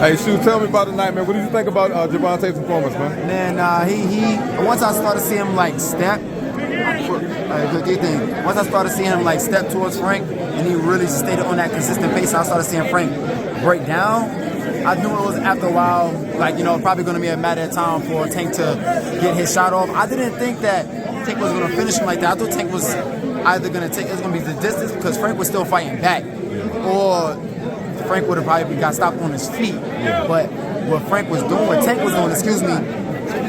Hey, Shoot, tell me about the night, man. What did you think about Gervonta's performance, man? Man, he once I started seeing him like step, once I started seeing him like step towards Frank, and he really stayed on that consistent pace, I started seeing Frank break down. I knew it was after a while, like, you know, probably going to be a matter of time for Tank to get his shot off. I didn't think that Tank was going to finish him like that. I thought Tank was either going to take, it was going to be the distance because Frank was still fighting back, or Frank would have probably got stopped on his feet. But what Frank was doing, what Tank was doing,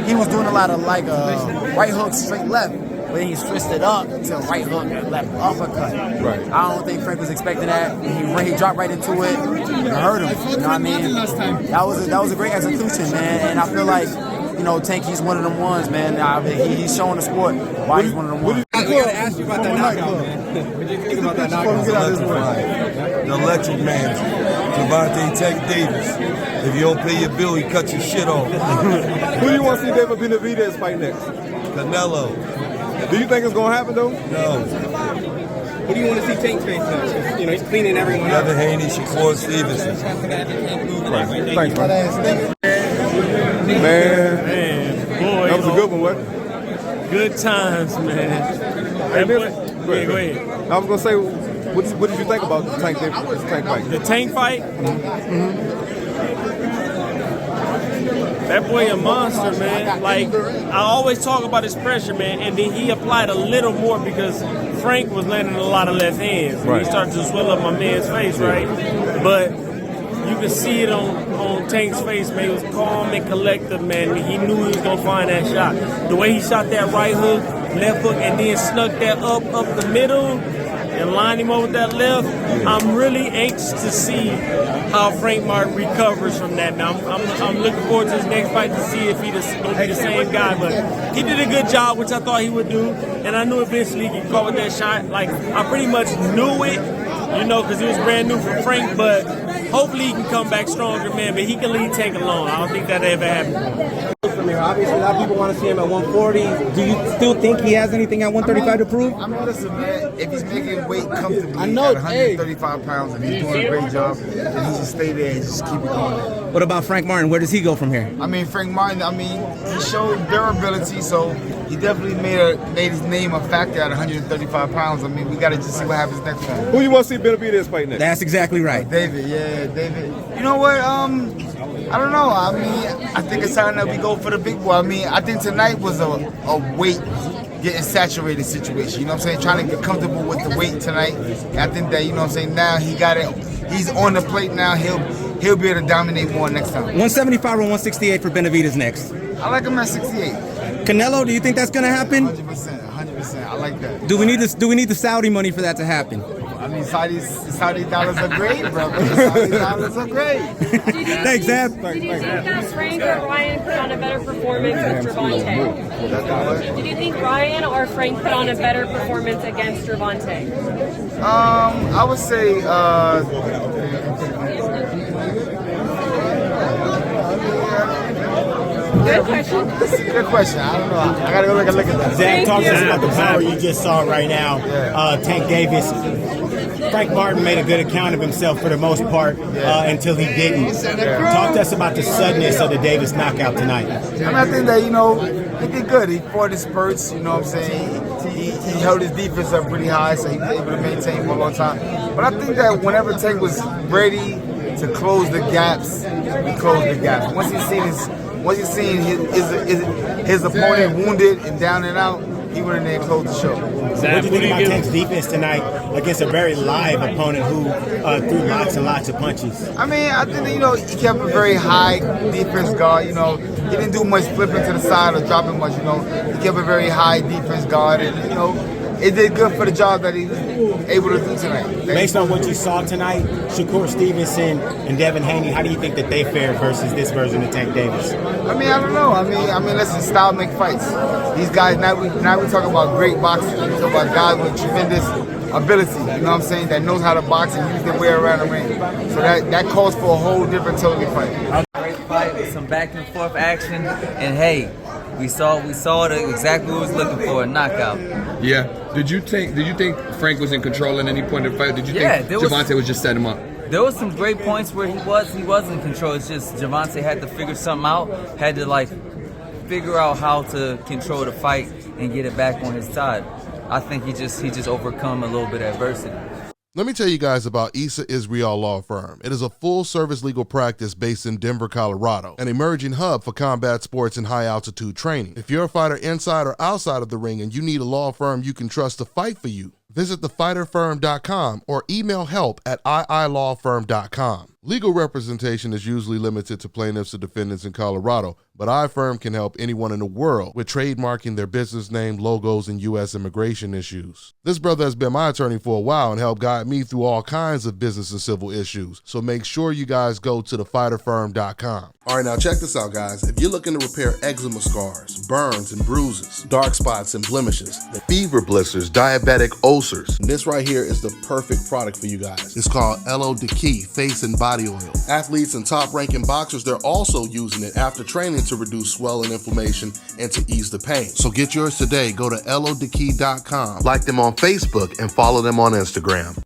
he was doing a lot of like right hook, straight left. But then he switched it up to right hook and left uppercut. Right. I don't think Frank was expecting that. He dropped right into it and hurt him. You know what I mean? That was a great execution, man. And I feel like, you know, Tank, he's one of them ones, man. He's showing the sport why he's one of them ones. I gotta ask you about that knockout, man. What did you think about that knockout? The electric man, Gervonta Tank Davis. If you don't pay your bill, he cuts your shit off. Who do you want to see David Benavidez fight next? Canelo. Do you think it's going to happen, though? No. What do you want to see Tank face now? You know, he's cleaning everyone up. Devin Haney, Shakur Stevenson. Thanks, man. Man, boy, that was a good one, what? good times, man. Hey, Go ahead. I was going to say, what did you think about the Tank fight? The Tank fight? That boy a monster, man. Like, I always talk about his pressure, man, and then he applied a little more because Frank was landing a lot of left hands. Right. He started to swell up my man's face, right? But you could see it on Tank's face, man. He was calm and collected, man. He knew he was going to find that shot. The way he shot that right hook, left hook, and then snuck that up the middle and lined him up with that left, I'm really anxious to see how Frank Martin recovers from that. Now, I'm looking forward to his next fight to see if he's going to be the same guy. But he did a good job, which I thought he would do. And I knew eventually he could caught with that shot. Like, I pretty much knew it, you know, because it was brand new for Frank. But hopefully he can come back stronger, man. But he can leave Tank alone. I don't think that ever happened. From here, obviously, a lot of people want to see him at 140. Do you still think he has anything at 135 to prove? I mean, listen, man, if he's making weight comfortably I know, at 135 pounds and he's doing a great job, then he just stay there and just keep it going. What about Frank Martin? Where does he go from here? I mean, Frank Martin, he showed durability, so he definitely made his name a factor at 135 pounds. I mean, we got to just see what happens next time. Who you want to see Benavidez fight next? That's exactly right. David. You know what? I don't know. I mean, I think it's time that we go for the big boy. I mean, I think tonight was a weight getting saturated situation. You know what I'm saying? Trying to get comfortable with the weight tonight. And I think that, you know what I'm saying, now he got it. He's on the plate now. He'll be able to dominate more next time. 175 or 168 for Benavidez next. I like him at 68. Canelo, do you think that's going to happen? 100%. I like that. Do we need the Saudi money for that to happen? I mean, Saudi dollars are great, bro. Saudi dollars are great. Thanks, Zab. Did you think that Frank or Ryan put on a better performance with Gervonta? Did you think Ryan or Frank put on a better performance against Gervonta? I would say Good question. Good question. I don't know. I gotta go look at that. Zach, talk to us about the power you just saw right now. Tank Davis. Frank Martin made a good account of himself for the most part until he didn't. Talk to us about the suddenness of the Davis knockout tonight. I mean, I think that, you know, he did good. He fought his spurts, you know what I'm saying? He held his defense up pretty high, so he was able to maintain for a long time. But I think that whenever Tank was ready to close the gaps, he closed the gaps. Once he's seen his opponent wounded and down and out, he went in there and closed the show. What do you think about Tank's defense tonight against a very live opponent who threw lots and lots of punches? I mean, I think that, you know, he kept a very high defense guard. You know, he didn't do much flipping to the side or dropping much. You know, he kept a very high defense guard, and you know, it did good for the job that he was able to do tonight. Based on what you saw tonight, Shakur Stevenson and Devin Haney, how do you think that they fared versus this version of Tank Davis? I mean, I don't know. I mean, listen, style make fights. These guys, now we talk about great boxing. We talk about guys with tremendous ability, you know what I'm saying, that knows how to box and use their way around the ring. So that calls for a whole different totally fight. Great fight with some back and forth action, and hey, we saw exactly what we was looking for, a knockout. Yeah. Did you think Frank was in control at any point of the fight? Did you think Gervonta was just setting him up? there was some great points where he was in control. It's just Gervonta had to figure something out, had to like figure out how to control the fight and get it back on his side. I think he just overcome a little bit of adversity. Let me tell you guys about Issa Israel Law Firm. It is a full-service legal practice based in Denver, Colorado, an emerging hub for combat sports and high-altitude training. If you're a fighter inside or outside of the ring and you need a law firm you can trust to fight for you, visit thefighterfirm.com or email help@iilawfirm.com. Legal representation is usually limited to plaintiffs or defendants in Colorado, but iFirm can help anyone in the world with trademarking their business name, logos, and U.S. immigration issues. This brother has been my attorney for a while and helped guide me through all kinds of business and civil issues, so make sure you guys go to thefighterfirm.com. All right, now check this out, guys. If you're looking to repair eczema scars, burns and bruises, dark spots and blemishes, fever blisters, diabetic ulcers, this right here is the perfect product for you guys. It's called LO Deki Face and Body Oil. Athletes and top-ranking boxers, they're also using it after training to reduce swelling, inflammation, and to ease the pain. So get yours today. Go to lodeki.com, like them on Facebook, and follow them on Instagram.